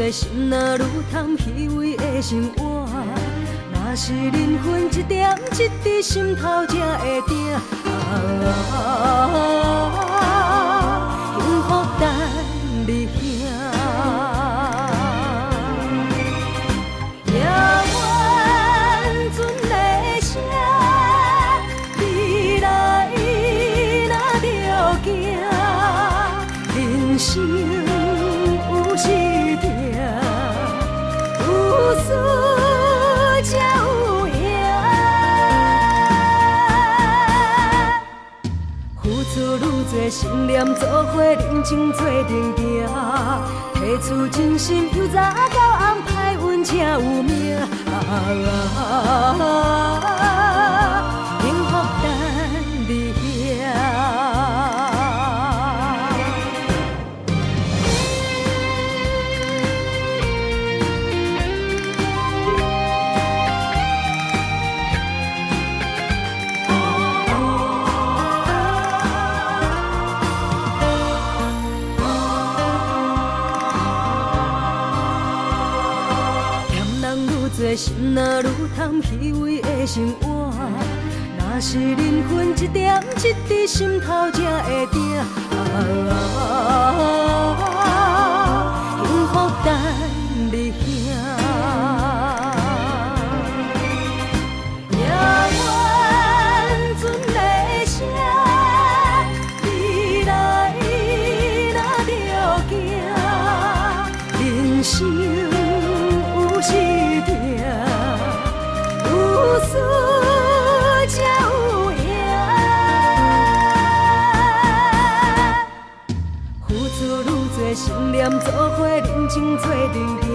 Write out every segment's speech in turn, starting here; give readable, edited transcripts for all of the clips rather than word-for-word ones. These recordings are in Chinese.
多心，哪愈通虚伪的生活？若是人分一点一滴心头才会定。幸福等你兄。夜晚船的声，你来若着行，人生有时定，有输才有赢。付出愈多，心念做伙，人情做阵行。提出真心，由早到暗，歹运才有命。幸福等你兄。心哪愈通虚伪的生活？若是人分一点一滴心头才会定。幸福等你兄。夜晚船的声，你来若着行，人生有时定。有输才有赢，付出愈多，心念做伙，人情做阵行。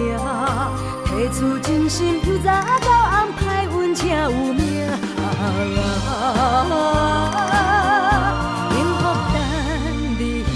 提出真心，由早到暗，歹运才有命。幸福等你兄。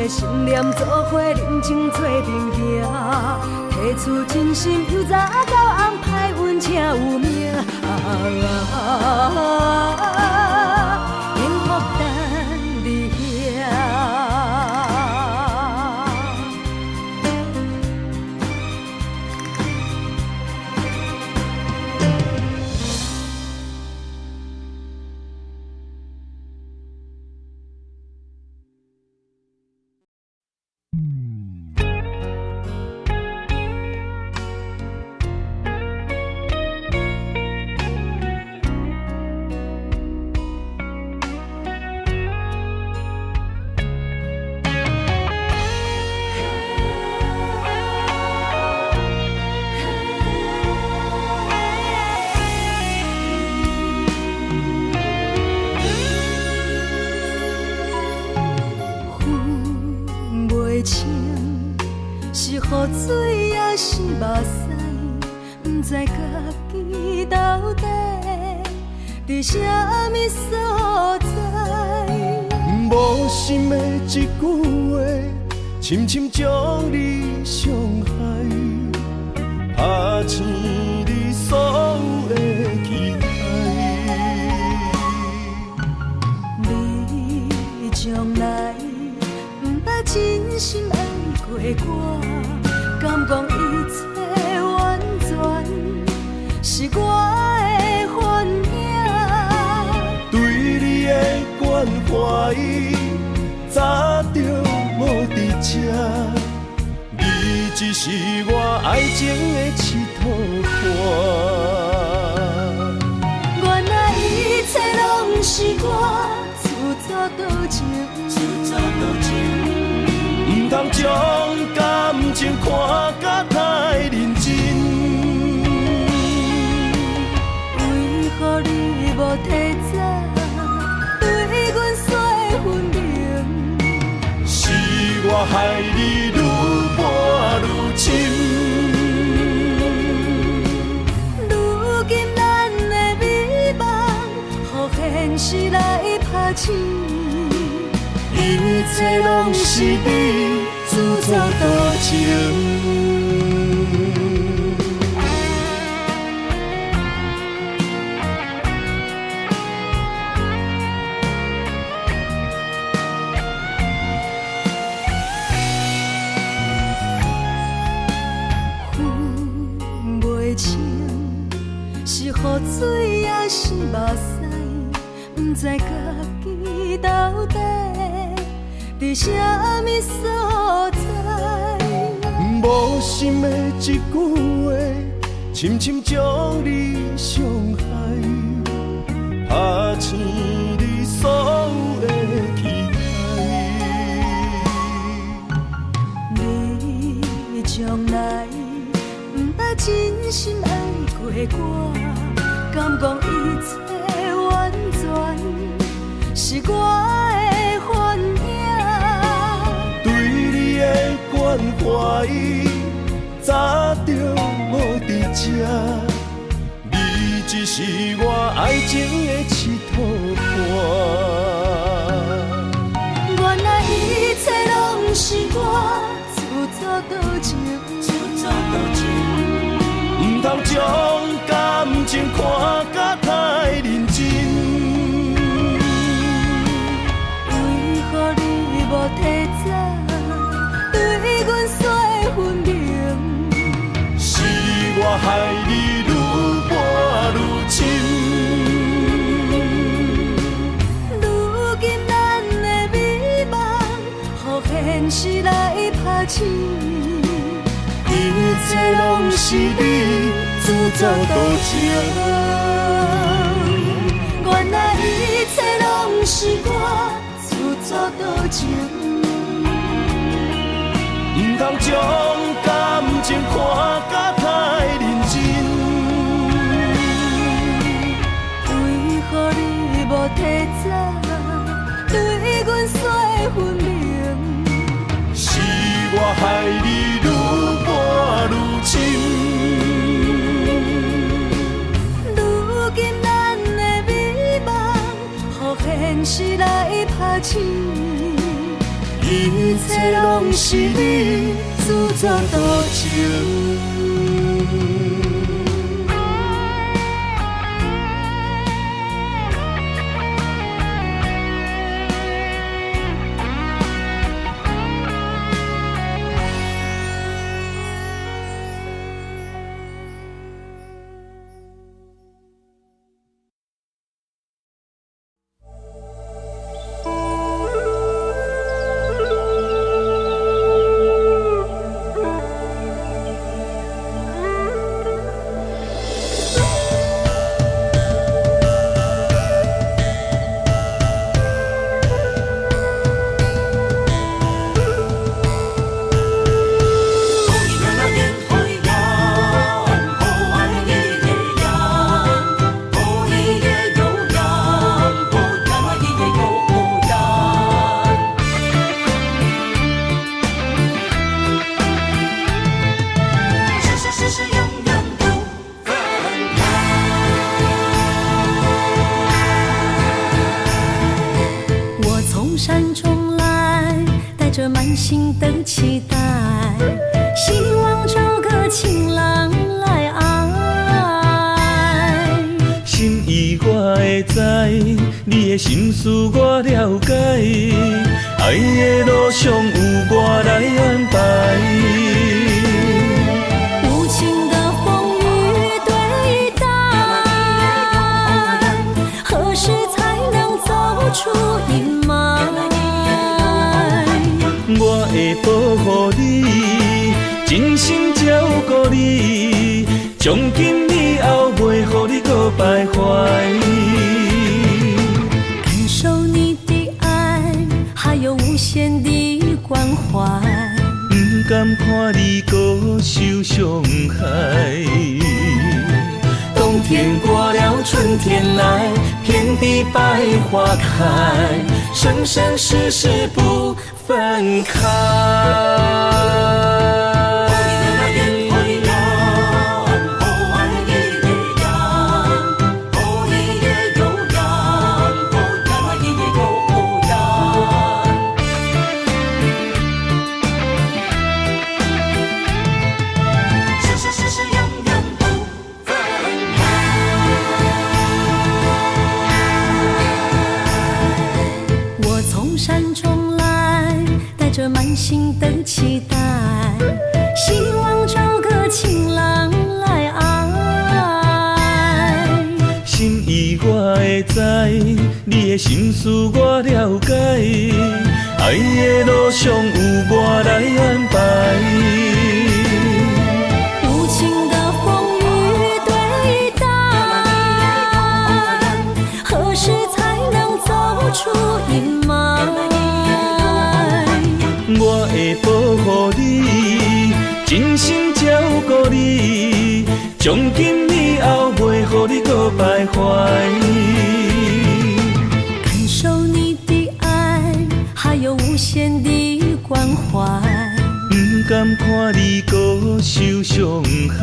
心念做伙，人情做阵行。提出真心，由早到暗，歹运才有命。幸福等你兄。是雨水也是目屎，不知家己到底伫啥物所在。无心的一句话，深深将你伤害，拍醒你所有的期待。你从来不捌真心爱过我，敢讲一切完全是我的幻影？对你的关怀，早就无伫这，你只是我爱情的一套花。原来一切拢是我自作多情，不通将感情看甲透。提早，对阮说分明。是我害你愈搬愈深。如今咱的美梦，予现实来拍醒。一切拢是你自作多情。分袂清是雨水还是目屎，不知家己到底伫啥物所在。无心的一句话，深深将你伤害，拍醒你所有的期待。你将来不捌真心爱过我，敢讲一切完全是我的幻影？对你的关怀，早就无伫这，你只是我爱情的一套伴。原来一切拢是我自作多情，不通将感情看甲太认真。为何你无提早对阮说分明？是我害你愈搬愈深。如今咱的美梦，予现实来拍醒。一切拢是你自作多情，原来一切拢是我自作多情。不通将感情看甲太认真。为何你无提早对阮说分明？是我害你愈搬愈深。如今咱的美梦，予现实来拍醒。一切拢是你自作多情。山中来，带着满心的期待，希望找个情郎来爱。心意我会知，你的心思我了解，爱的路上有我来安排。无情的风雨对待，何时才能走出阴霾？我会保护你，真心照顾你，从今以后袂予你搁徘徊。感受你的爱，还有无限的关怀，不甘看你搁受伤害。冬天过了，春春天来，遍地百花开，生生世世不分开。满心的期待，希望找个情人来爱。心意我会知，你的心思我了解，爱的路上有我来安排。无情的风雨对待，何时才能走出阴霾？我会保护你，真心照顾你，从今以后袂予你搁徘徊。感受你的爱，还有无限的关怀。不甘看你搁受伤害。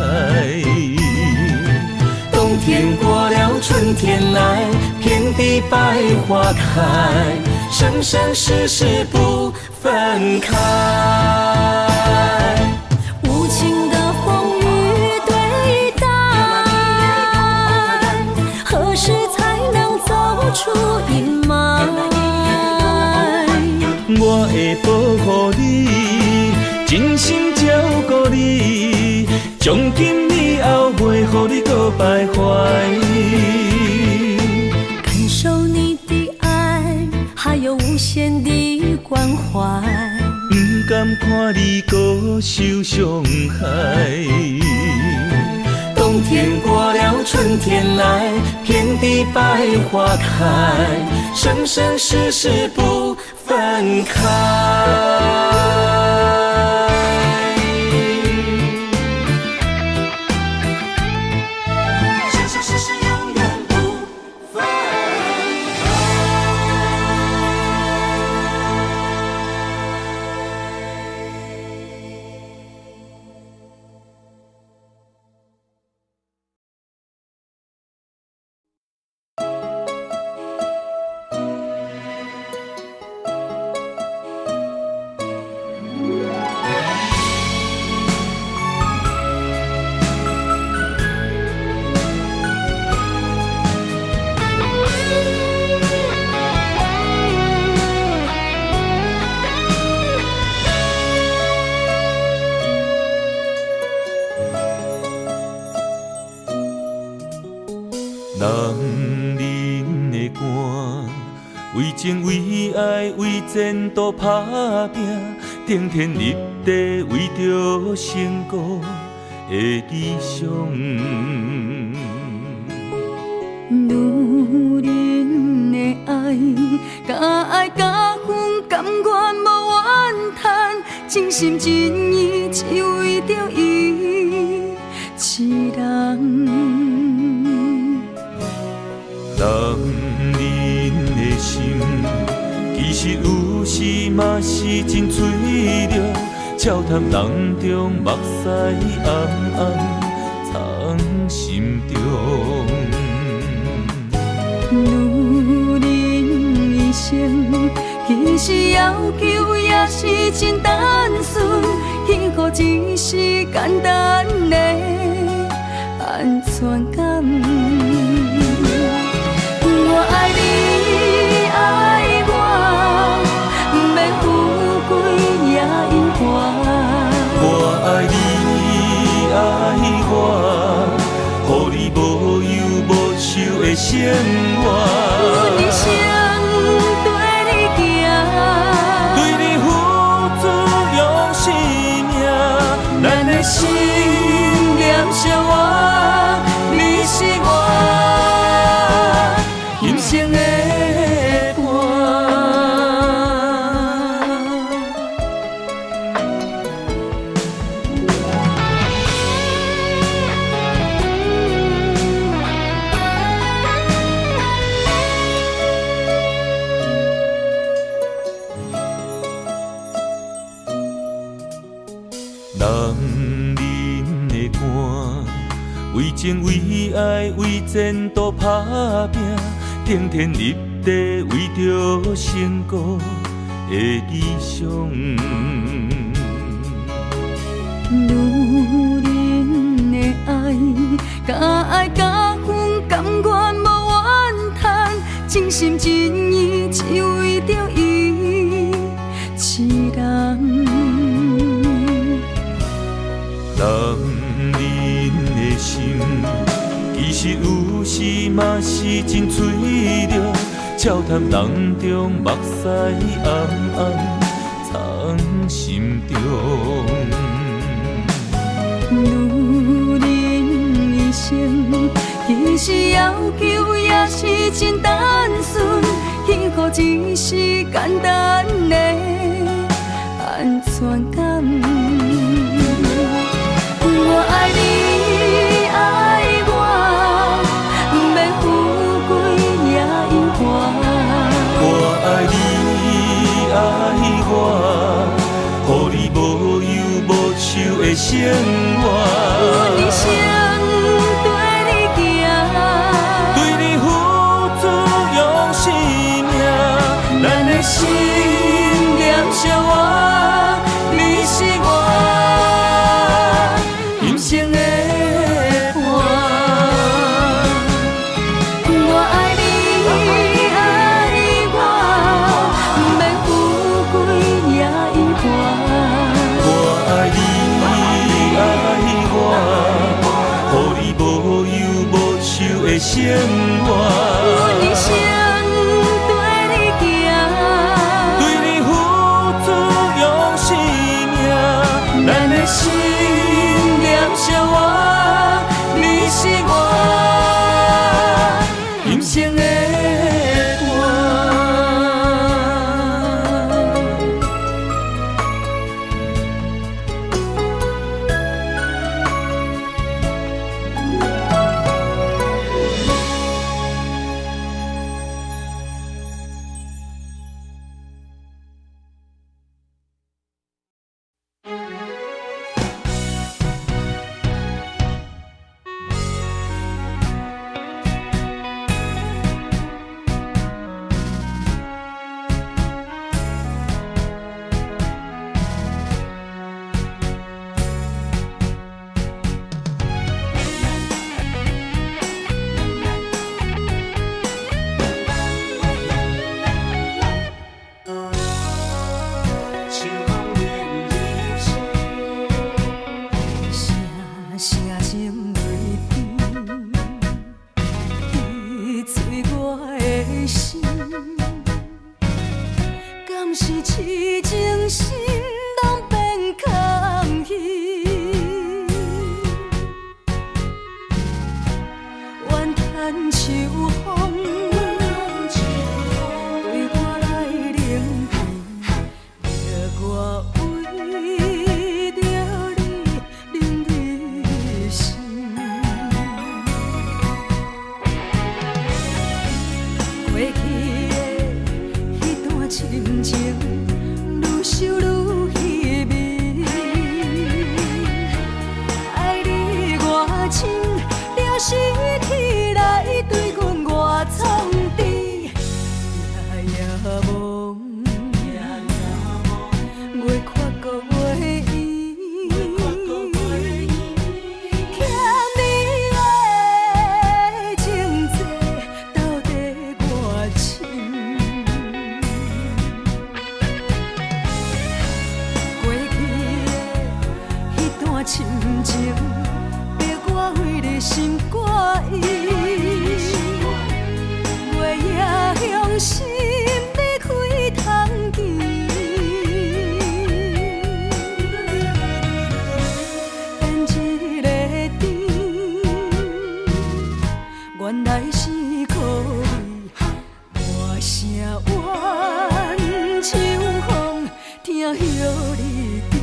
冬天过了，春天来，遍地百花开，生生世世不分开。无情的风雨对待，何时才能走出阴霾？我会保护你，真心照顾你，从今以后袂予你搁徘徊。感受你的爱，还有无限的关怀。不甘看你搁受伤害。冬天过了，春天来，遍地百花开，生生世世不分开。男人的肝，为情为爱为前途打拼，顶天立地为着成功的理想。女人的爱，甲爱甲恨甘愿无怨叹，真心真意只为着伊一人。男人的心，其实有时嘛是真脆弱，笑谈人中目屎暗暗藏心中。女人一生，其实要求也是真单纯，幸福只是简单的安全感。我爱你，爱我，不免富贵也因我。我爱你，爱我，予你无忧无愁的生活。一生对你行，对你付出用生命，咱的心念相活，你是我。人生的为情为爱为前途打拼，顶天立地为着成功的理想。女人的爱，甲爱甲恨甘愿无怨叹，真心真意只为着伊一人。男人的心，其实有时嘛是真脆弱，笑谈人中目屎暗暗藏心中。女人一生，其实要求也是真单纯，幸福只是简单的安全感。我爱你，爱我，不免富贵也永远。我爱你，爱我，予你无忧无愁的生活。我一生对你行，对你付出用生命，咱的心念相活，你是我今生的伴。我爱你，爱我，不免富贵也永远。我爱你，爱我，予你无忧无愁的生活。我一生对你行，对你付出用生命，咱的心念相活，你是我今生的伴。声声泪滴，滴碎我的心。敢是痴情心拢变空虚？怨叹秋风对我来冷僻，叫我为着你忍你心。过去的迄段深情，愈想愈稀微。爱你偌深，了是天来对阮偌创治，夜夜梦，月缺搁月圆，欠你的情债到底偌深？过去的迄段深情，逼我为你心肝意。月夜向心要开通见，变一个甜，原来是苦味，大声怨秋风，听晓你知。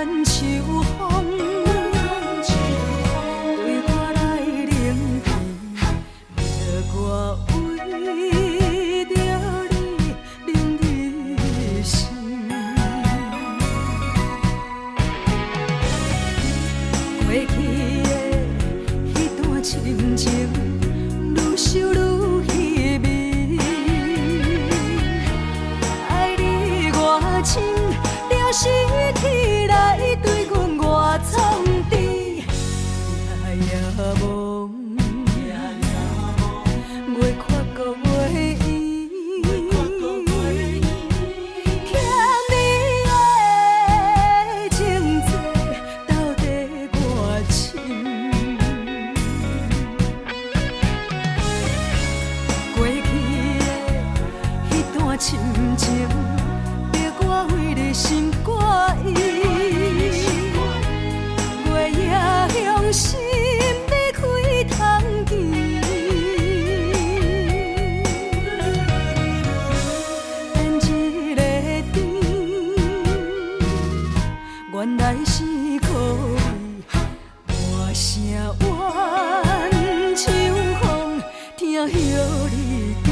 暖秋风，对我来冷淡，着我为着你冷你心。过去的迄段亲情，愈想愈稀微。爱你偌深，了失去来对阮偌创治。夜梦，袂看过月圆，欠你的情债到底偌深？过去的迄段亲情，逼我为你心肝意。月夜向心要开通见，演一个甜，原来是可为大声怨秋风，听许你甜。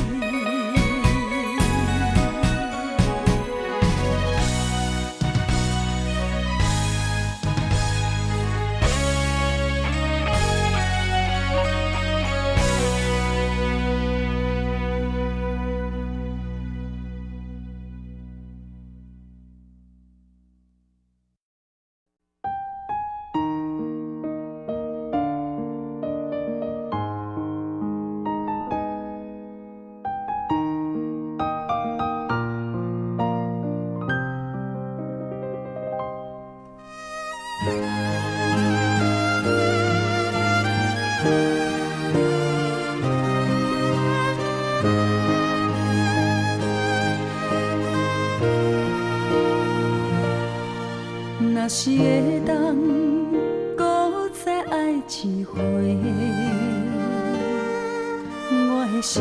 若是会当搁再爱一回，我的心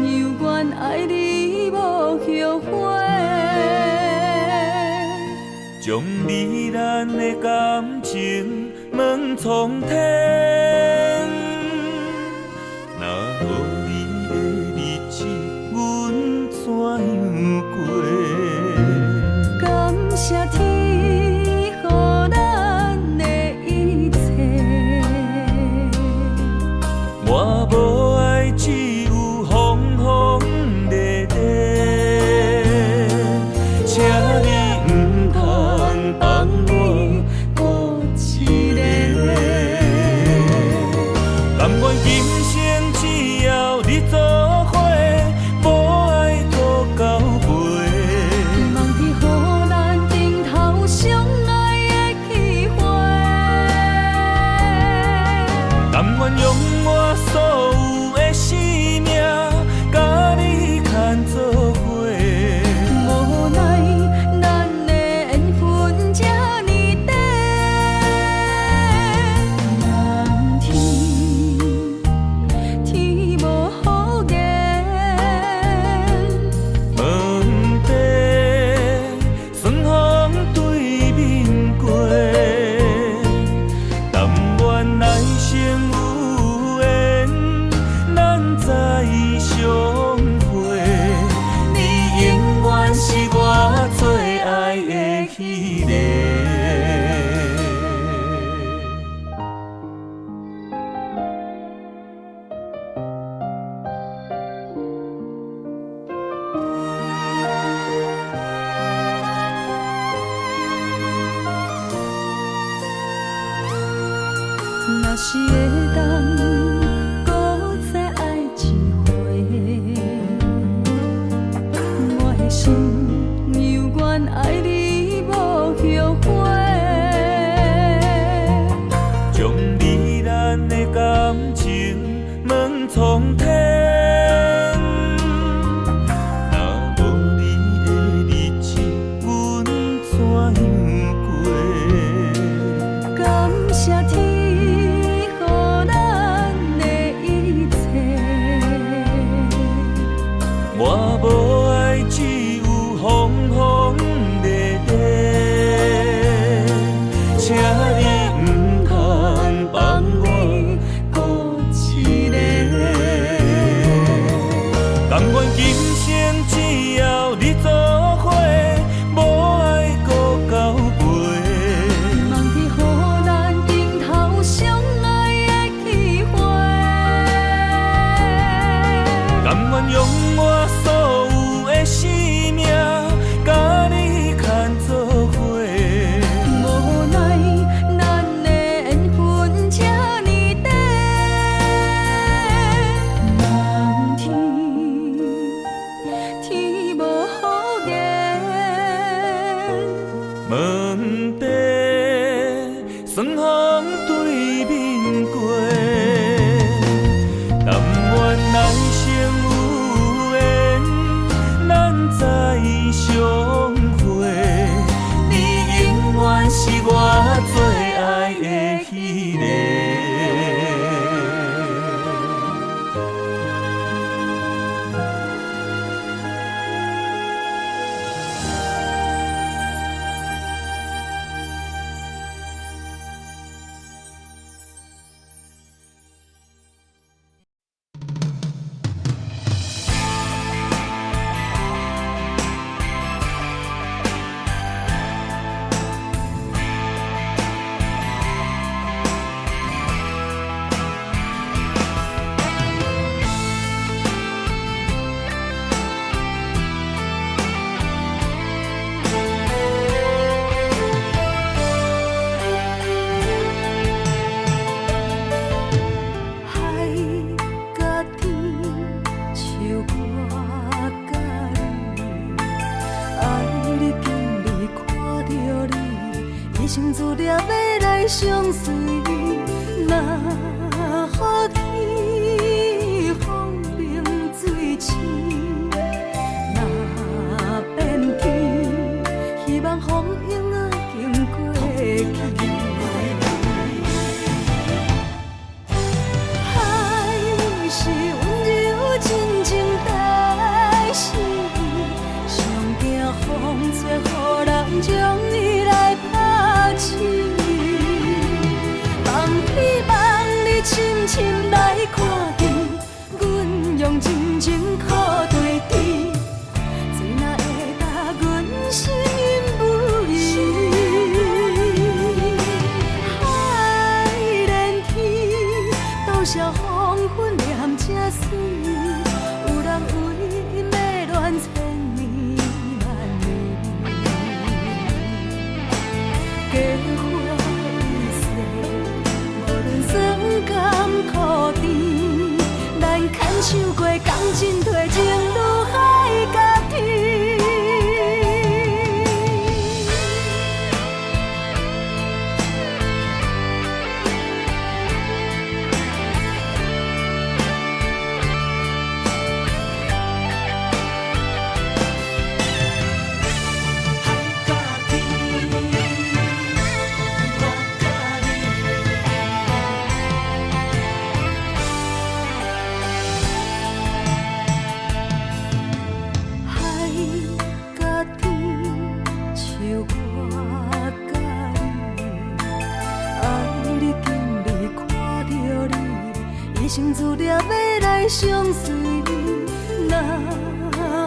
犹原爱你无后悔。将你咱的感情问苍天，若无你的日子，阮怎样过？感谢天，予咱的一切。我无爱，只有风风雨雨，请你唔通放我孤一个。甘愿今生只要你做伙，无爱拖到尾。望天予咱顶头相爱的机会，甘愿用我所有的生命，甲你牵做伙。无奈咱的缘分这呢短，蓝天天无好言，问题顺风对面过，但愿来生有缘，咱再相会。你永远是我最爱的迄个。若是会当搁再爱一回，我的心犹原爱你无后悔。将你咱的感情问苍天，若无你的日子，阮怎样过？感谢天，予咱是我最爱的彼个。心自念要来相随，若予天风平水深，若变天，希望风影仔经过去。海是温柔真情代心，上惊风吹，予人将伊来拍醒。望你望你深深来看见，阮用真情靠对峙，谁若会答阮心不移？海连天，多少黄昏念这水，有人为因要恋千年万年。假花一世，无论酸甘苦甜，咱牵手过共进退，情如海甲天。心自念要来相随，若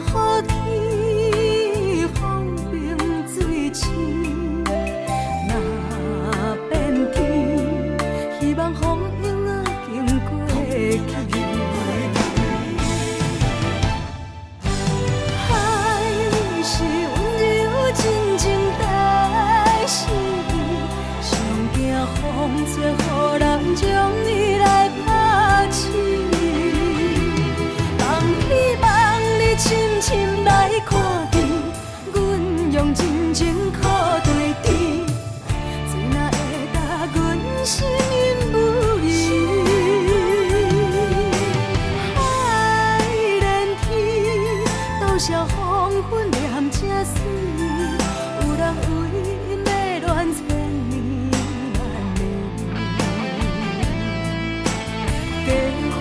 予天风平水深，若变天，希望风影仔经过去。海是温柔真情代心，上惊风吹，予人将伊来拍醒。望你望你深深来看见，阮用真情靠对峙，谁若会答阮心不移？海连天，多少黄昏念这水，有人为因要恋千年万年。假花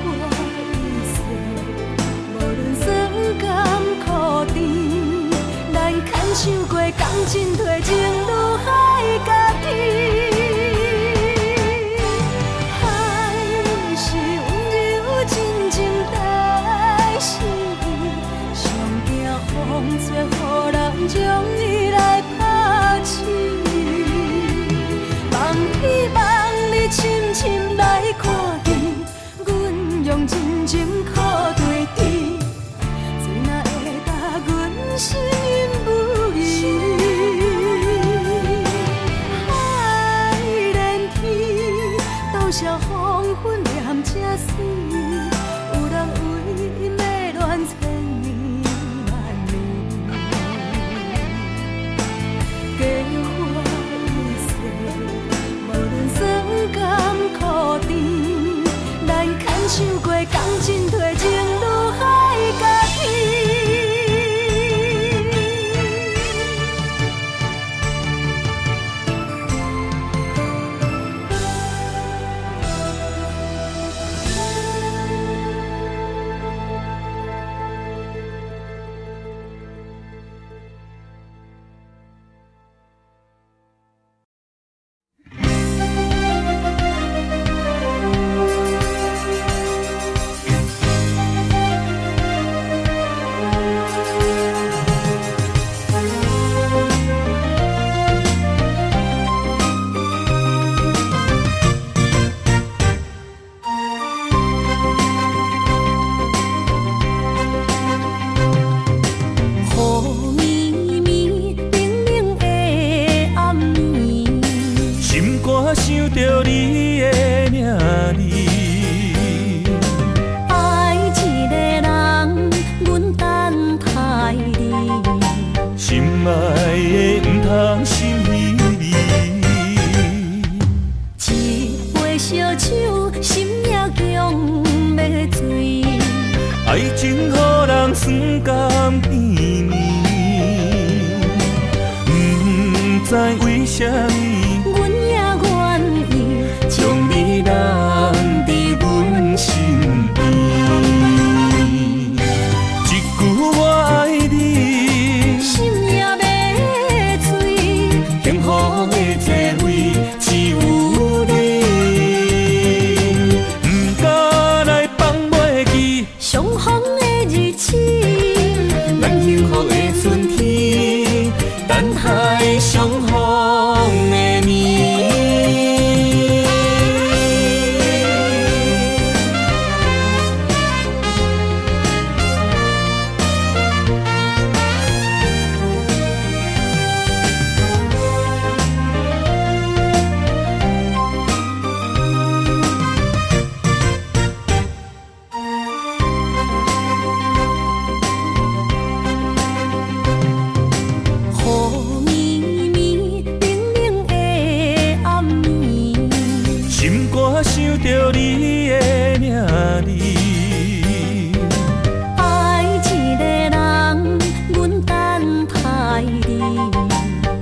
一世，无论酸甘苦甜，咱牵手过共进退，情如海甲天。海是温柔真情代心，上惊风吹，予人将伊来拍醒。望你望你深深来看见，阮用真情靠对峙，谁若会答阮心不移？海连天，多少黄昏念这水，有人为因要恋千年万年。假花一世，无论酸甘苦甜，咱牵手过共进退。着你的名字。爱一个人，阮等待你，心爱的不通心稀微。一杯烧酒，心也强要醉。爱情予人酸甘甜蜜，不知为什么，阮也愿意将你揽伫阮身边。一句我爱你，心也要醉。幸福的座位只有你，不敢来放袂记。相逢的日子，咱幸福的春天，等待相逢的年。雨绵绵，冷冷的暗暝，心肝想着你的名字。爱一个人，阮等待你，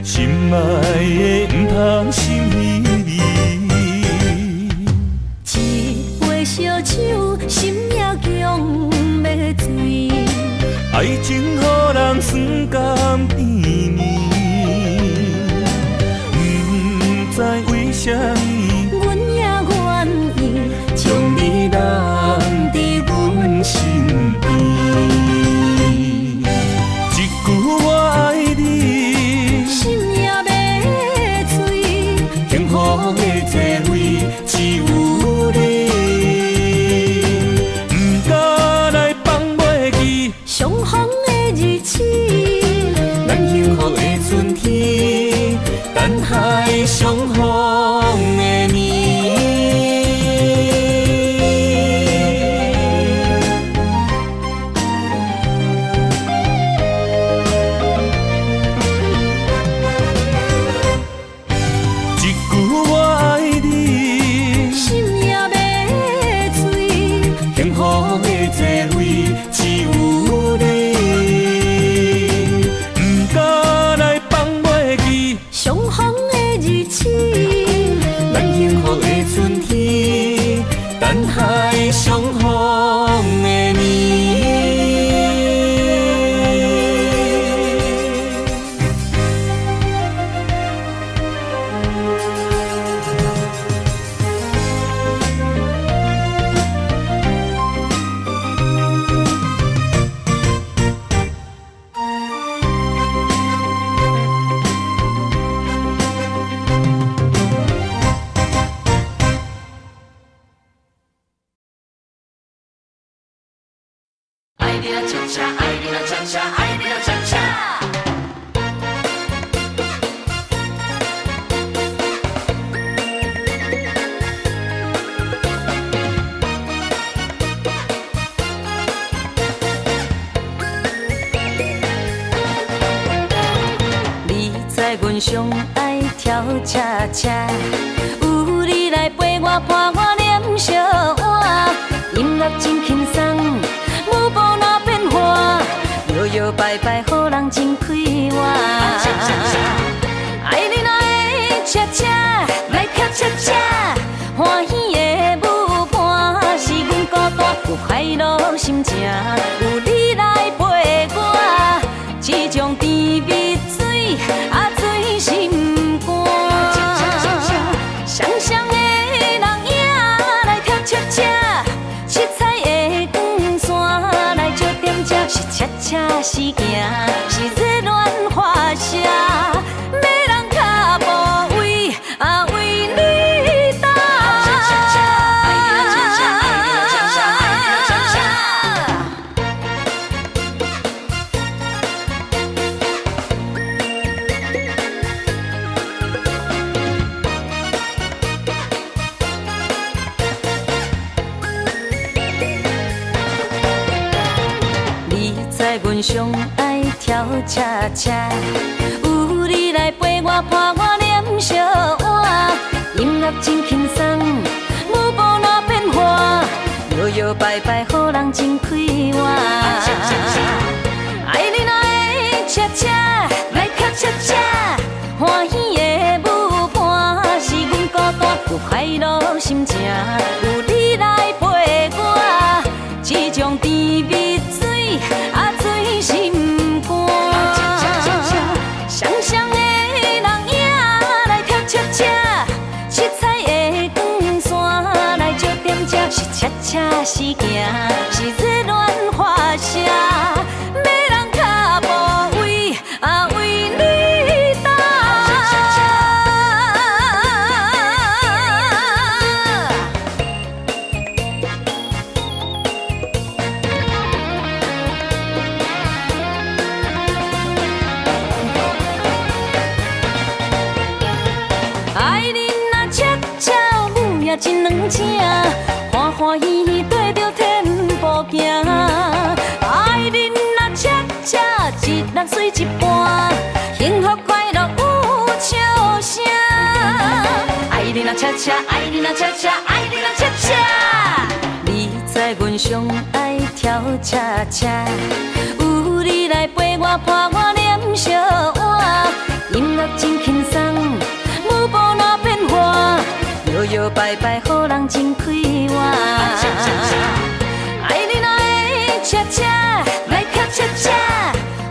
心爱的不通心稀微。一杯烧酒，心也强要醉。爱情予人酸甘甜蜜，不知为什么，阮也愿意将你揽伫阮身边。一句我爱你，心也要醉。幸福的座位只有你，不敢来放袂记。相逢的日子，咱幸福的春天，等待相逢的年。一句我爱你，心也要醉。幸福的座位只有你，不敢来放袂记。相逢的日子，咱幸福的春天，等待相逢的年。爱你啦恰恰，爱你啦恰恰，爱你啦恰恰。你知阮上爱跳恰恰，有你来陪我伴我念小碗，音乐真轻松。舞步若变化，摇摇摆摆，予人真快活。爱你若会恰恰，来跳恰恰，欢喜的舞伴是阮孤单有快乐心情，有你来陪我，这种甜蜜水啊醉心肝。双双的人影来跳恰恰，七彩的光线来照点这，是恰恰是行，是热恋花车，要人脚在阮上爱跳恰恰，有你来陪我伴我念小碗，音乐真轻松，舞步哪变化，摇摇摆摆，予人真快活。爱你若会恰恰，来跳恰恰，欢喜的舞伴是阮孤单有快乐心情，有你来陪我，这种甜蜜水醉心肝。双双的人影来跳恰恰，七彩的光线来照点这，是恰恰是行，是热恋花谢。真软正，欢欢喜喜对着天步行。爱你若恰恰，一人随一半，幸福快乐有笑声。爱你若恰恰，爱你若恰恰，爱你若恰恰。你在阮上爱跳恰恰，有你来陪我伴我念小碗，音乐真轻松，舞步哪变化。摇摇摆摆，予人真快活。爱你若会恰恰，来跳恰恰，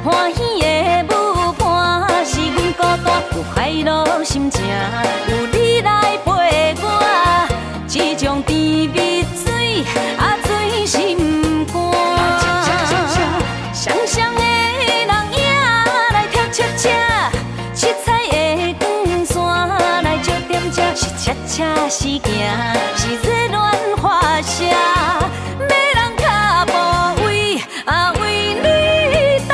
欢喜的舞伴是阮孤单有快乐心情，有你来陪我，这种甜蜜水醉心肝。双双的人影来跳恰恰，七彩的光线来照点这，是恰恰是行，是热恋花谢，要人脚步为你踏。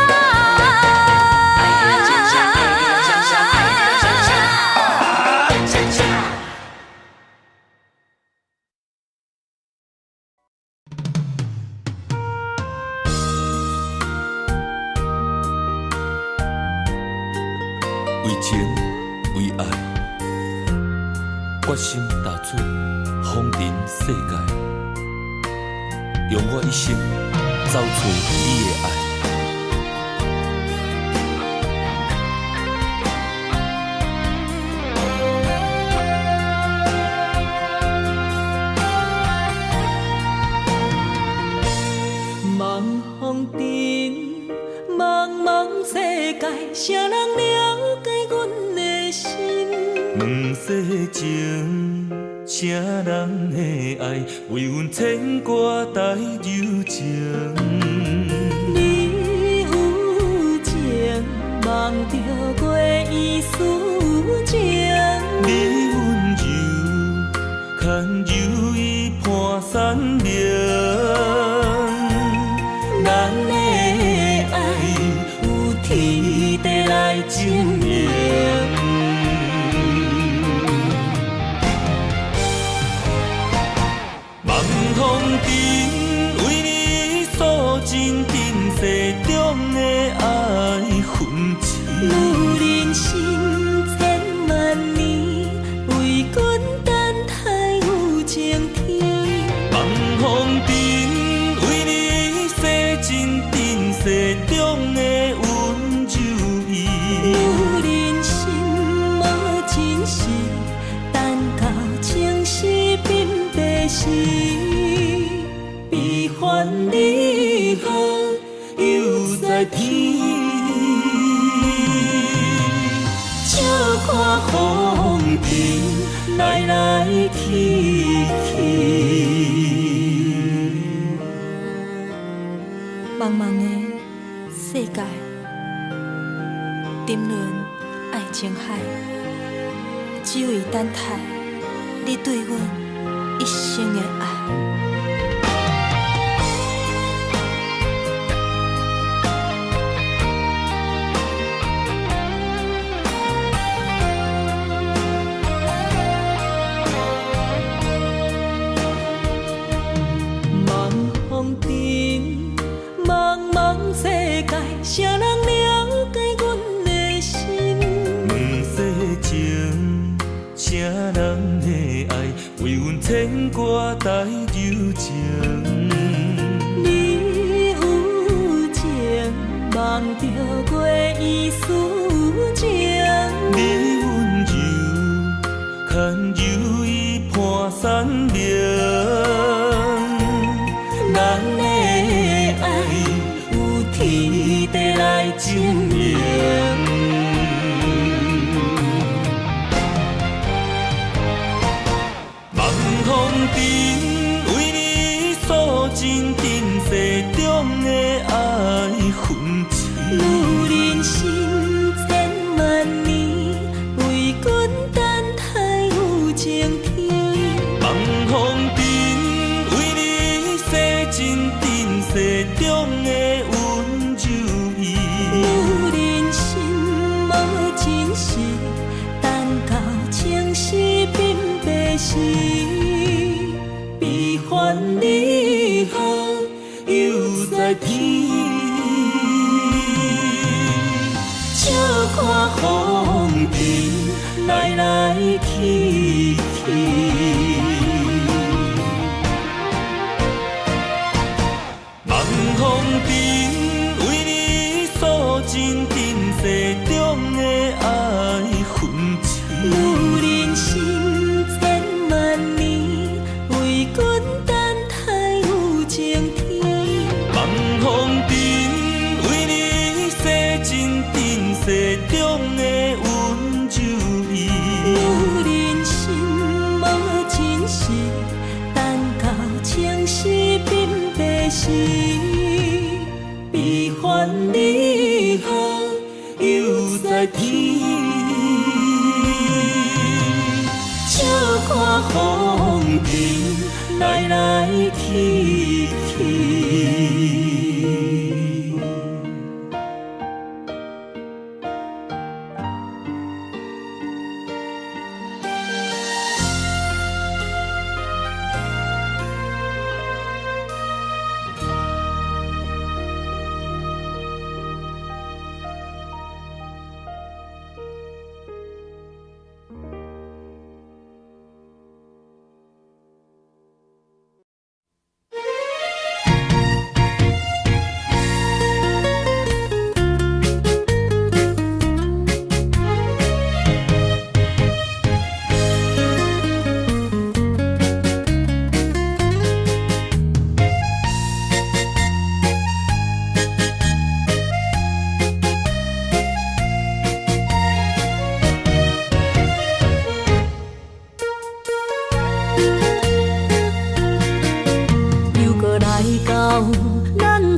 为情为爱，决心踏出风尘世界，用我一生找寻你的爱。茫风中，茫茫世界，谁人了解阮的心？问世情，啥人的爱为阮牵挂带柔情？你有情，望着月圆思情。你温柔，牵柔意伴山岭。咱的爱有天地来证明。望风中为你诉尽今世中的爱痕迹。女人心千万年，为阮等待有情天。望风中为你洗尽今世中的温柔意。女人心无真实，等到情丝鬓白时，悲欢离合犹在天。笑看风尘来来去去。茫茫的世界，沉沦爱情海，只为等待你对阮一生的爱。茫风中，茫茫世啥人的爱，为阮牵挂带柔情。你有情，梦着过伊思情。你温柔，牵柔伊伴山明。咱的爱有天地来证明。望风尘为你诉尽尘世中的爱恨情。女人心千万年，为君等待有情天。望风尘为你洗尽尘世中的温柔意。女人心无真实，等到情丝鬓白时，悲欢离合又在天。笑看风尘来来去去。望风尘为你诉尽尘世中的爱恨情。女人心千万年，为君等待有情天。望风尘为你洗尽尘世中的温柔意。女人心无真实，等到情丝鬓白时，悲欢离合又在天。笑看风尘来来去去。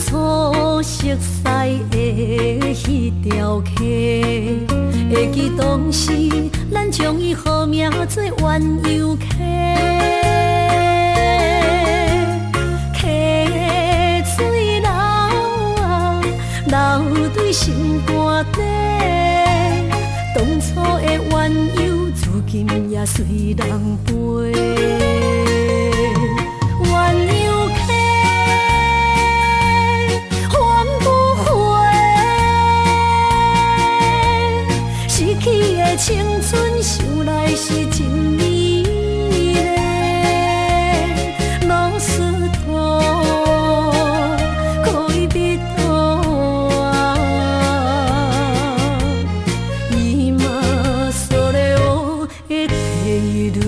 熟悉的迄条溪，会记当时咱将伊号名做鸳鸯溪。溪水流啊，流对心肝底。当初的鸳鸯，如今也随人飞。青春想来是真美丽，老师徒可以别途啊，伊嘛所了的地路。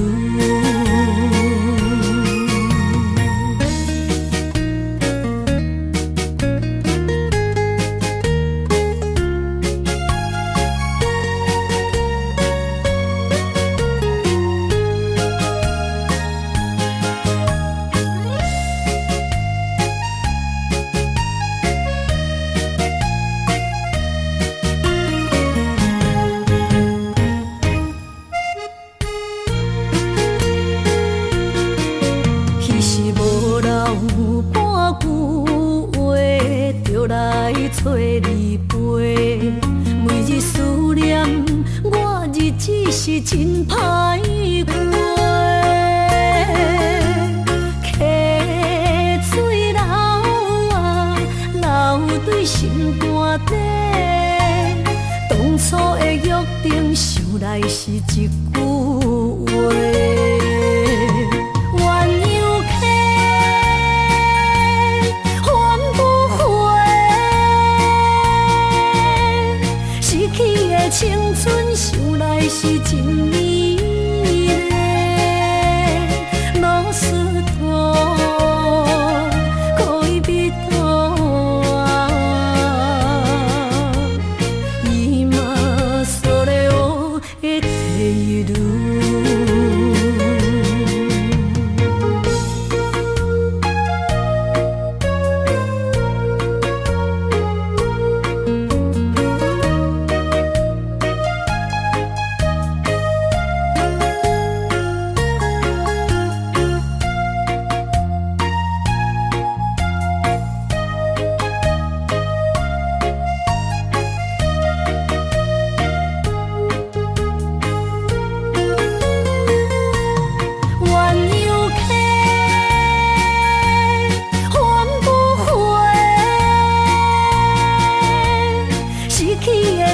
找你陪，每日思念，我日子是真歹过。溪水流啊，流对心肝底。当初的约定，想来是一句是真美丽，老师徒可以比讨今それを得ている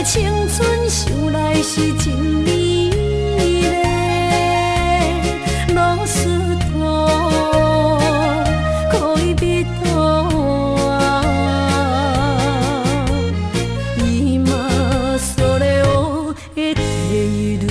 青春想来是真美丽，老师徒可以比讨今それを得ている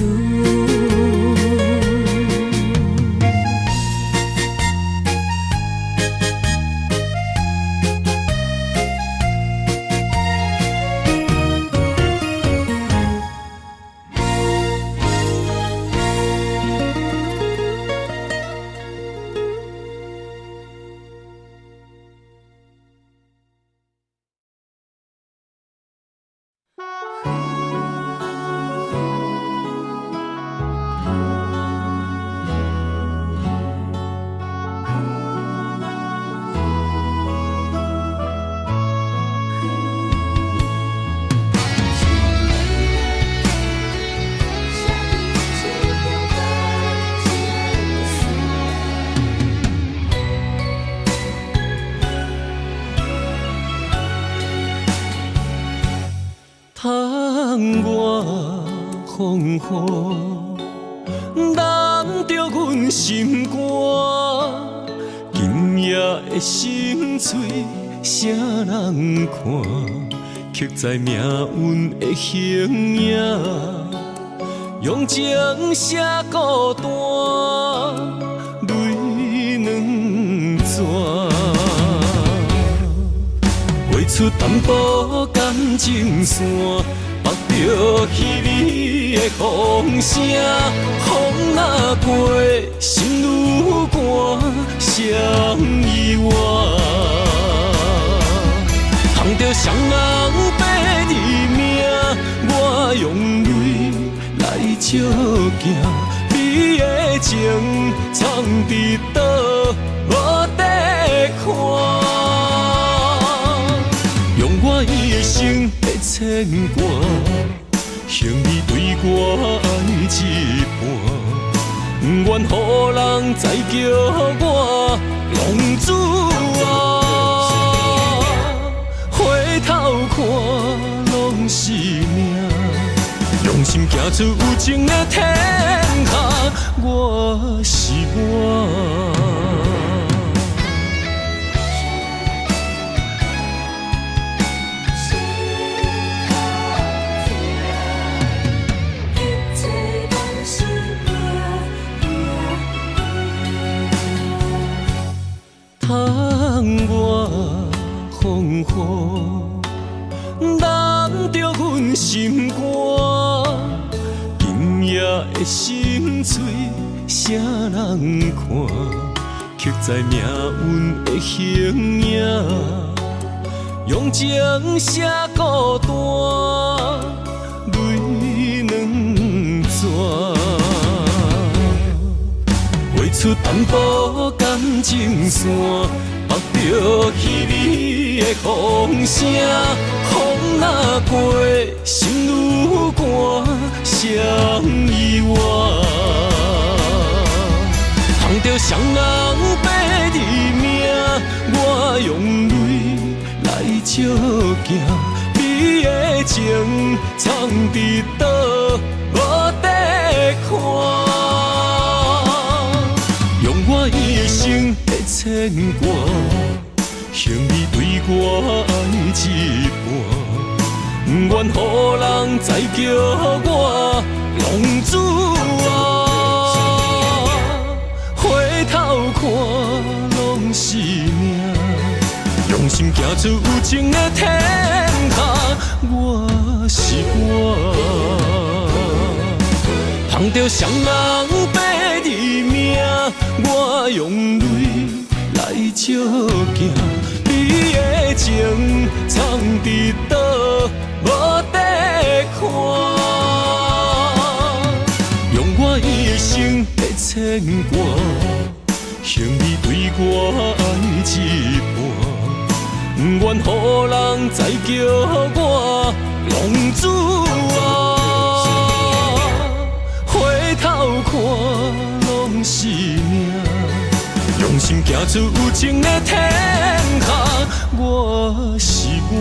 窗外风雨，淋着阮心肝。今夜的心碎，谁人看？刻在命运的形影，用情写孤单，泪两泉。画出淡薄感情线，绑着稀微的风声，风若过，心愈寒，谁意外？捧着双人白字名，我用泪来照镜，你的情藏伫倒，无地看。用我一生的牵挂，向你对我爱一半，不愿予人再叫我浪子啊！回头看拢是命，用心行出有情的天下，我是我。窗外风雨，淋着阮心肝。今夜的心碎，谁人看？刻在命运的形影，用情写孤单，泪两泉。画出淡薄感情线，绑着稀微的风声，风若过，心愈寒，谁意外？捧着双人白字名，我用泪来照镜，你的情藏伫倒，无地看。用我一生的牵挂，向你对我爱一半，不愿予人再叫我浪公主啊，回头看拢是命，用心行出有情的天下。我是我，捧着双人白字名，我用泪来照镜。你的情藏伫倒，无得看。用我一生的牵挂，向你对我爱一半，不愿予人再叫我公主啊。回头看拢是命，用心行出有情的天下。我是我。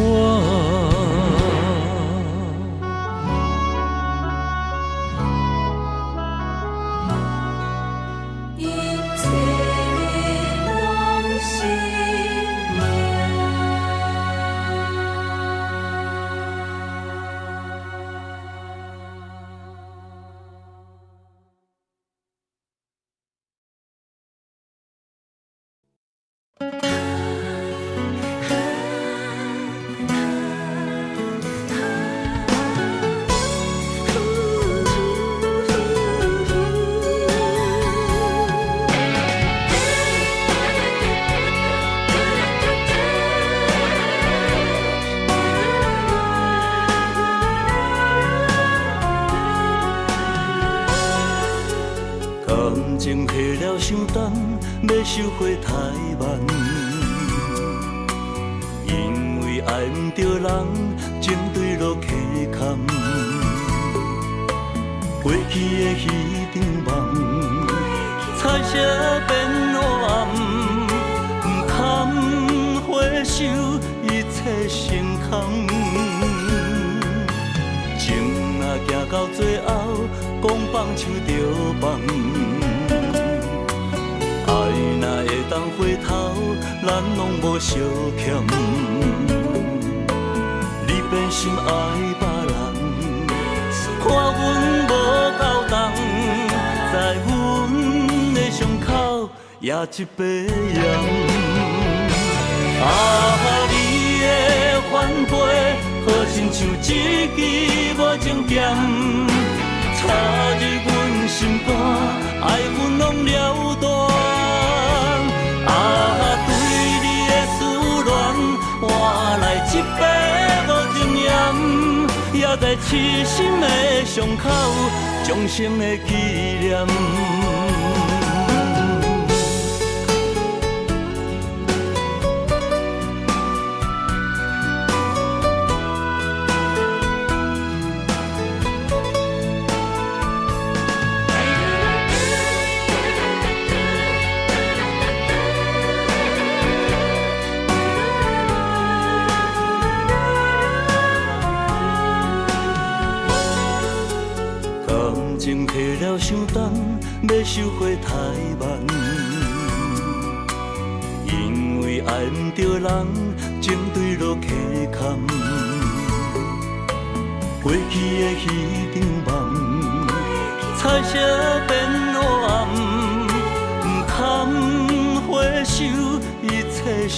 情下了伤重，要收回台湾。因为爱唔着人，情对落溪坎。过去的彼场梦，彩色变黑暗，不堪回首，一切成空。情若行到最后，讲放手就放。若会当回头，咱拢无相欠。你变心爱别人，看阮无够重，在阮的伤口也一杯盐。你的反背，好亲像一支无情剑，插入阮心肝，爱阮拢了断。对你的思恋，换来一杯无情盐，也在痴心的伤口，终生的纪念。情下了伤重，要收回台湾。因为爱唔着人，情对落溪坎。过去的彼场梦，彩色变黑暗，不堪回首，一切成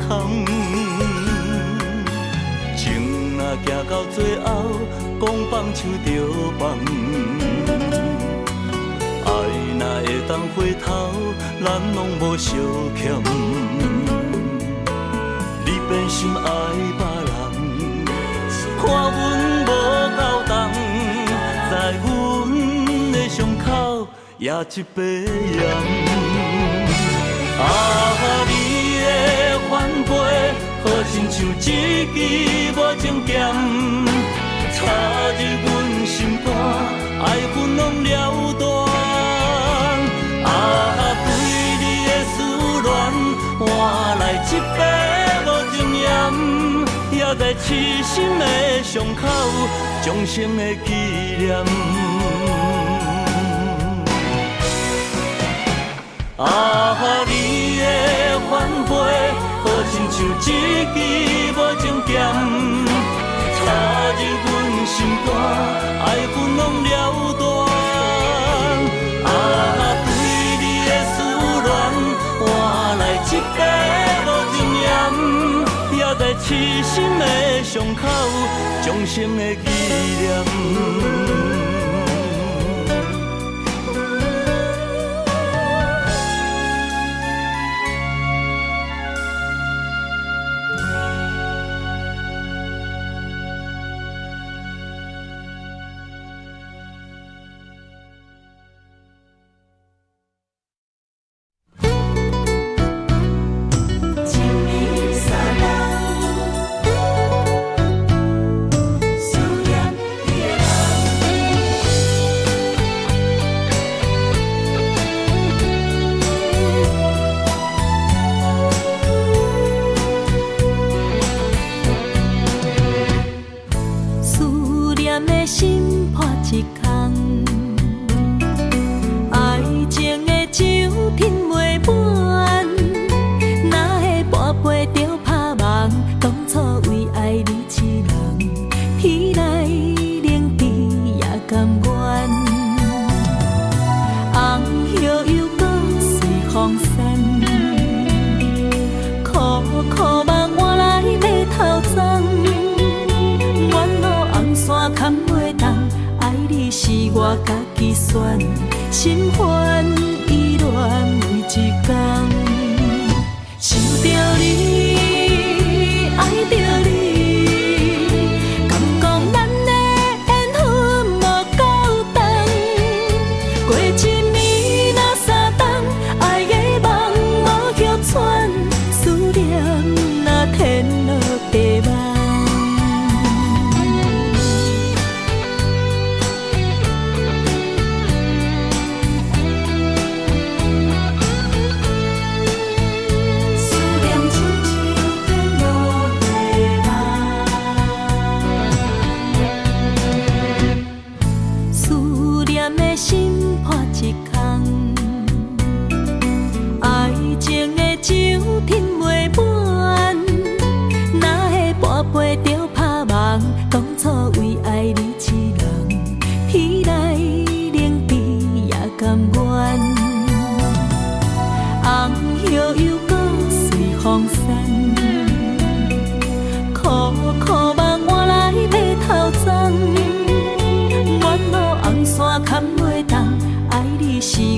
空。情若行到最后，讲放手就放。若会当回头，咱拢无相欠。你变心爱别人，看阮无够重，在阮的伤口也一杯盐。你的反背，好亲像一支无情剑，插入阮心肝，爱阮拢了断。对你的思恋，换来一杯无情盐，也在痴心的伤口，终生的纪念。你的反背，好亲像一支无情剑，插入阮心肝，爱阮拢了断。痴心的伤口，终生的纪念。心烦意乱每一天，想着你，爱着你，敢讲咱的缘分无够长？过一暝若三冬，爱的梦无许喘，思念若天落地网。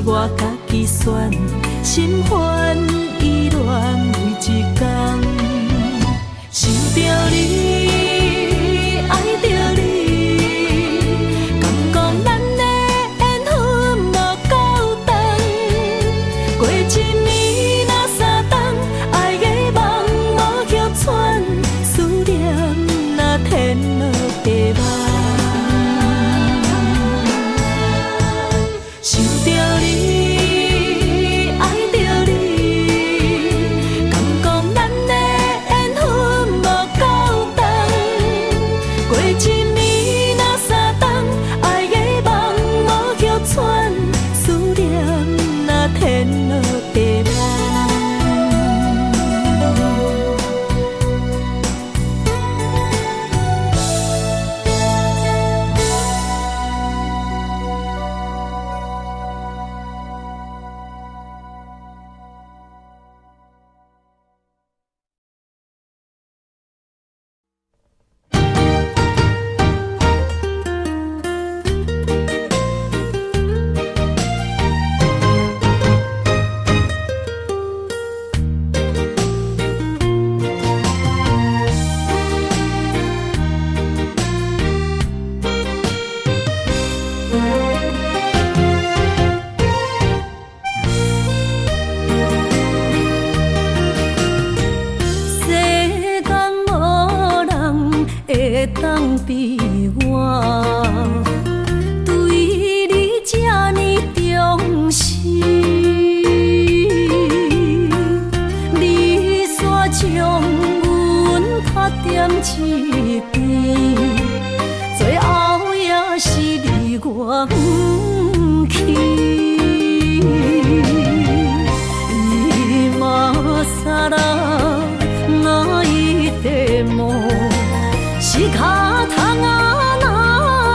我家己选，心烦意乱每一天，想着你，爱着你，敢讲咱的缘分无够长？过一暝若三冬，爱的梦无许喘，思念若天落地网。想着你，爱着你，敢讲咱的缘分无够长？过一暝若三冬，爱的梦无许喘，思念若天落地网。当比我对你这呢重视，你煞将阮拍点一边，最后也是离我不去。今さら泣いても仕方がない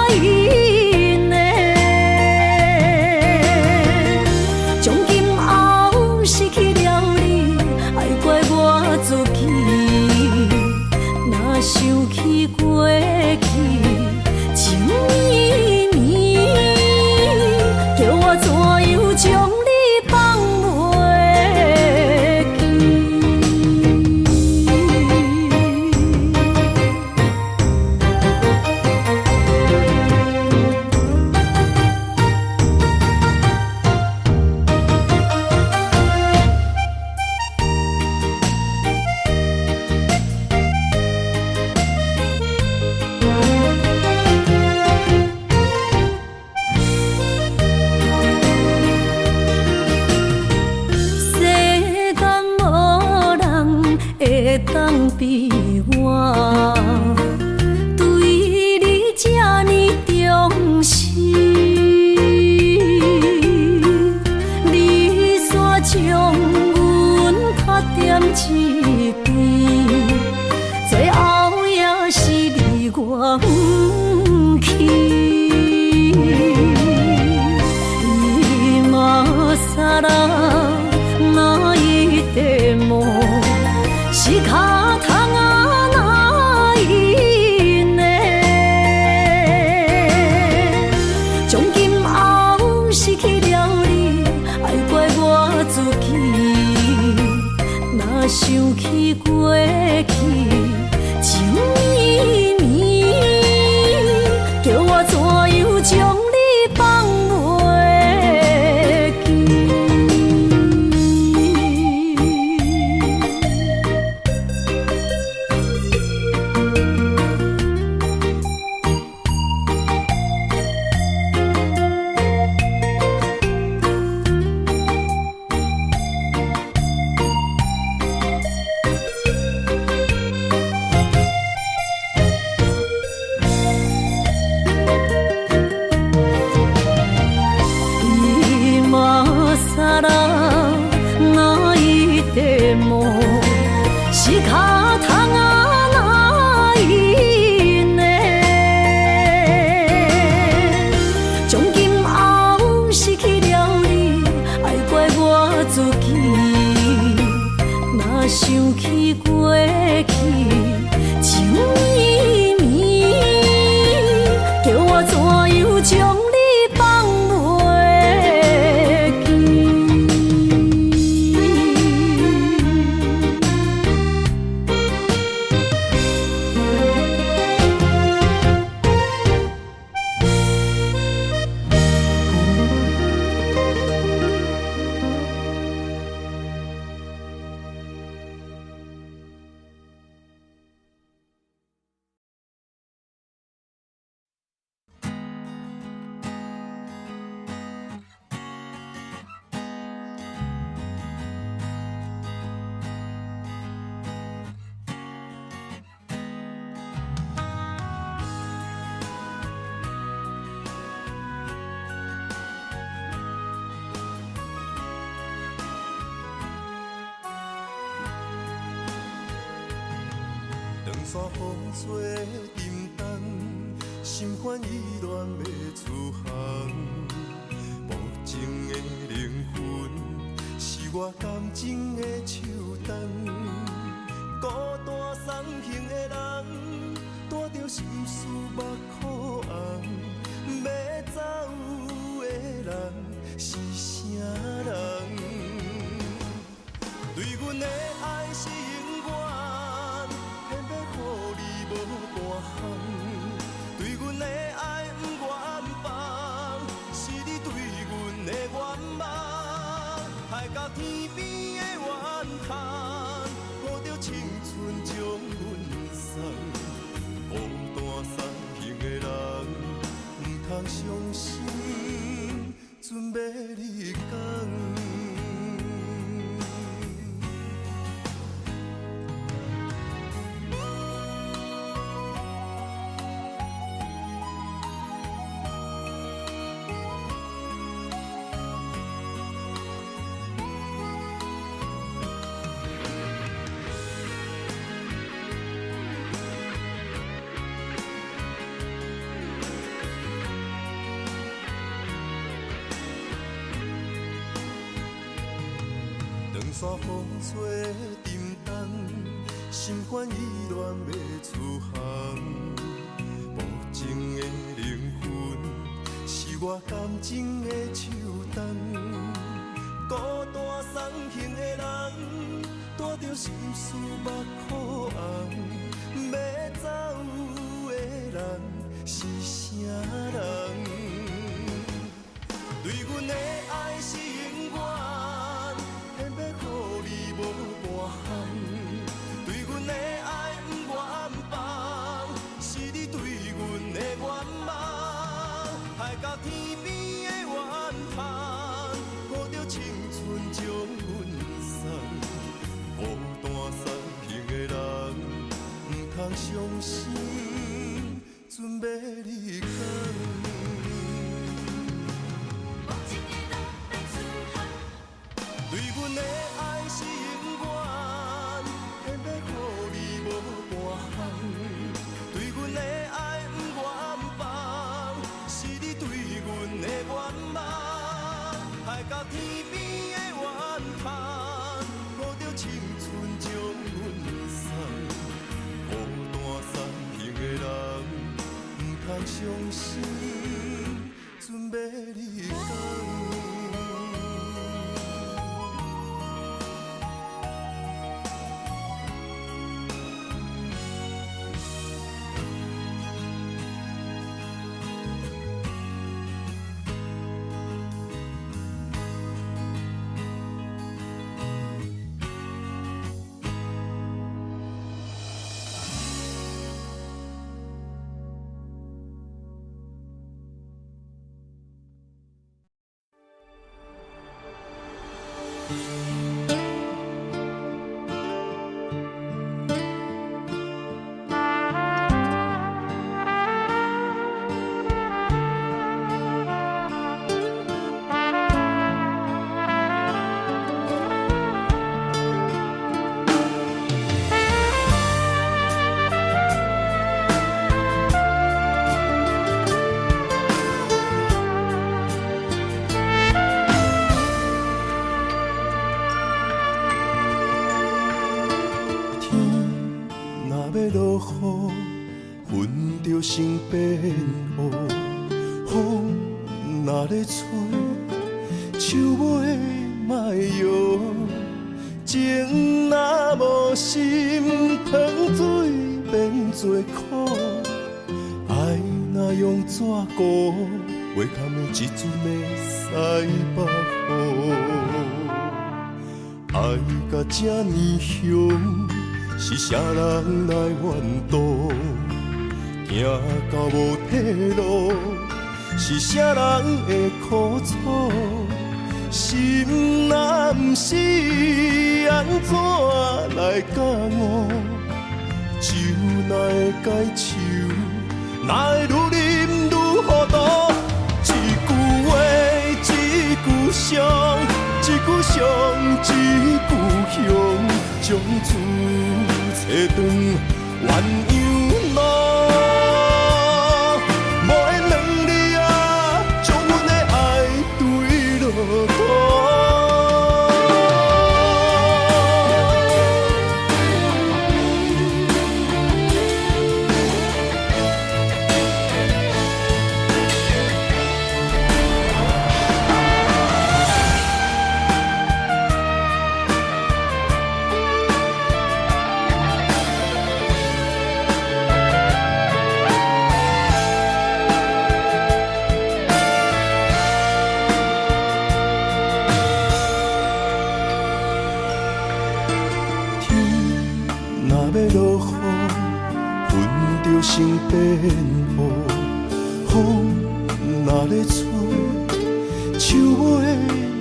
去，情绵绵，叫我怎样将你放袂记？会当比我对你这呢重视，你煞将阮拍点一边，最后也是你我不去。今さら泣いても仕方がないね，从今后失去了你，爱怪我自己。若想起过去，情绵绵，叫我怎样将你放袂记？さら泣いても仕方がないね，从今后失去了你，爱怪我自己。若想起过去，情绵绵，叫我怎样将你放袂记？山风吹沉重，心烦意乱要出航。无情的灵魂，是我感情的手重。孤单送行的人，带着心事目眶红。要走的人是啥人？对阮的爱是永远。偏要予你无半项，对阮的爱不愿放，是你对阮的愿望，害到天边的怨叹，抱着青春将阮送。孤单送行的人，唔通伤心，准要你讲。山风吹沉重，心烦意乱要出航。情的灵魂，是我感情的手动。孤单送行的人，带着心事目眶红。要走的人是啥人？对阮的爱是永远，偏要予你无半项。对阮的爱不愿放，是你对阮的愿望。海到天边的怨叹，抱着青春将阮送。孤单送行的人，不通伤心，准要离开。对阮的爱是永远，偏要予你无半项。对阮的爱不愿放，是你对阮的愿望。海到天边的怨叹，抱着青春将阮送。孤单送行的人，不通伤心，准要离开。心变乌，风若咧吹，树尾莫摇。情若无心，汤水变做苦。爱若用纸糊，袂堪的一阵的西北雨。爱甲这呢凶，是啥人来怨妒？行到无退路，是啥人会苦楚？心若不是，安怎来感悟？酒哪会解愁？哪会愈啉愈糊涂？一句话，一句伤，一句伤，一句香，将厝找断，鸳鸯路。心变乌，风若咧吹，树尾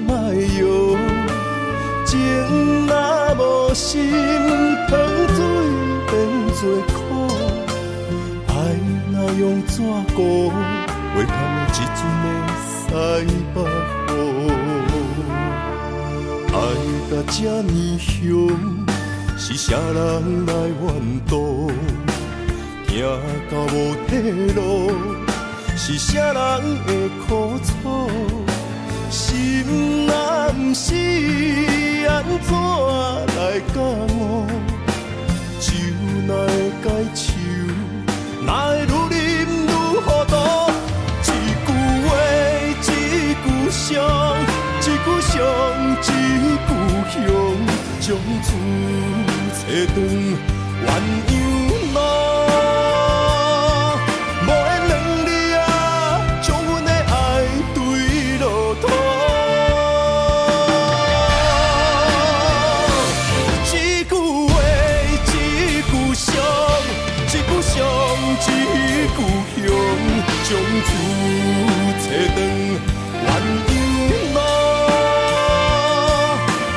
莫摇。情若无心，汤水变做苦。爱若用纸糊，袂堪的一阵的西北雨。爱甲这呢凶，是啥人来怨妒？行到无退路，是啥人会苦楚？心若不是，安怎来感悟？酒哪会解愁？哪会愈啉愈一句乡，将厝找转鸳鸯路。无缘两你啊，将阮的爱对落土。一句话，一句伤，一句伤，一句乡，将厝找转鸳鸯路。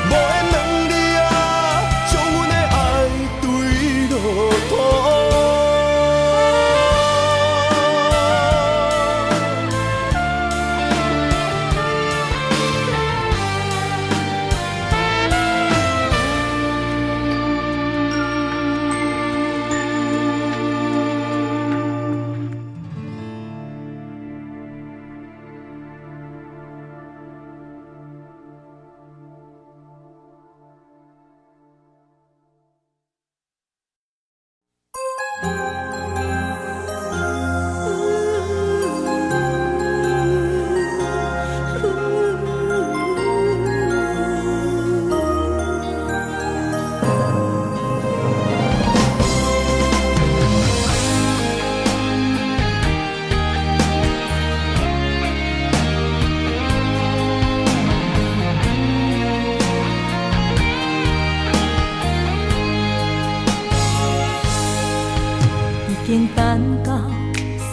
无缘两你啊，将阮的爱对落土。已经等到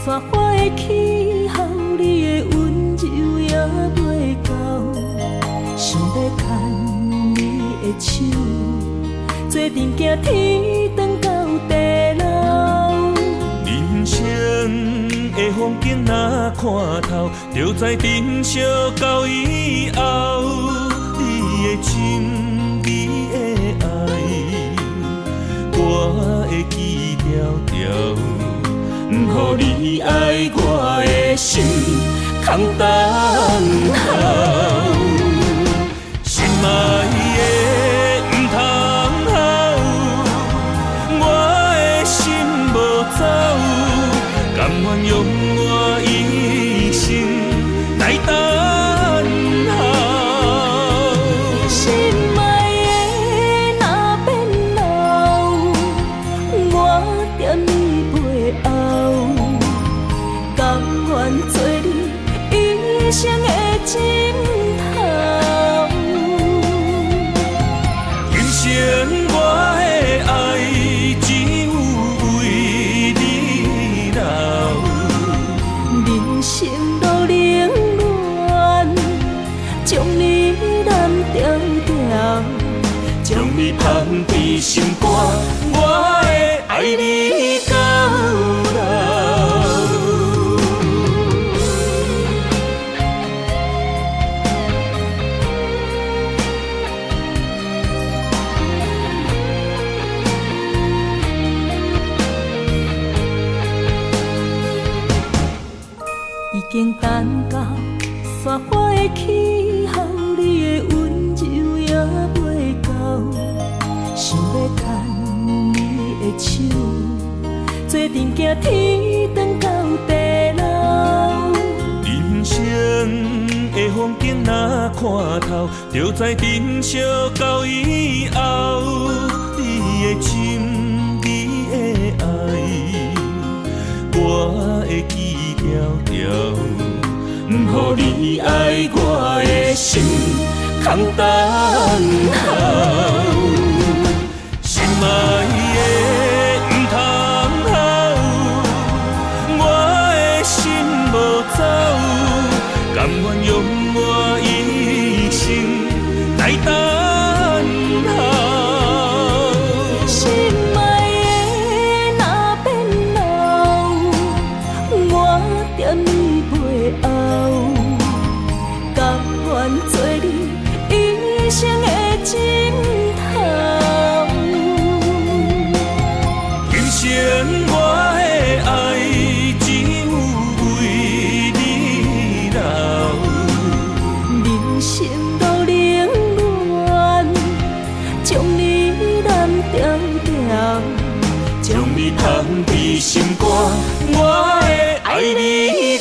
雪花的气候，你的温柔也袂到，想要牵你的手，做阵行天长到地老。人生的风景若看透，就知珍惜到以后。你的心，你的爱，我会记条条。不予你爱我的心空等候，心爱的不通好，我的心无走，甘愿用我一生来等候。心爱的若变老，我惦你背后，甘愿做你一生的枕头。今生我的爱只有为你留。人生路冷暖，将你揽条条，将你放伫心肝，我会爱你到老。已经等到雪花的气候，你的温柔也袂到，想要牵你的手，做阵行天长到地老。人生的风景若看透，就知珍惜到以后。你的心，你的爱，我会记条条。不予你爱我的心空等候，心爱的不通好，我的心无走，甘愿用我一生来等候。心爱的若变老，我惦你背后，甘愿做你一生的枕头。今生我的爱只有为你留。人生路冷暖，将你揽条条，将你放伫心肝，我会爱你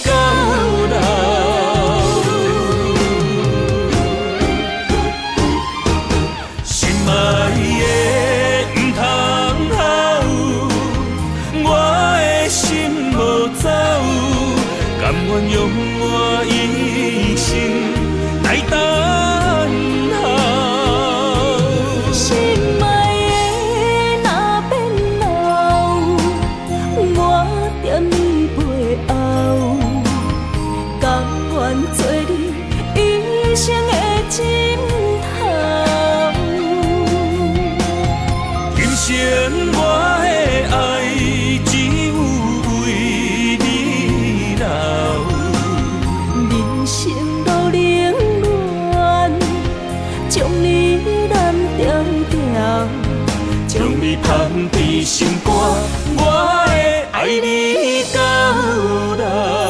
到老。将你揽条条，将你放伫心肝，我会爱你到老。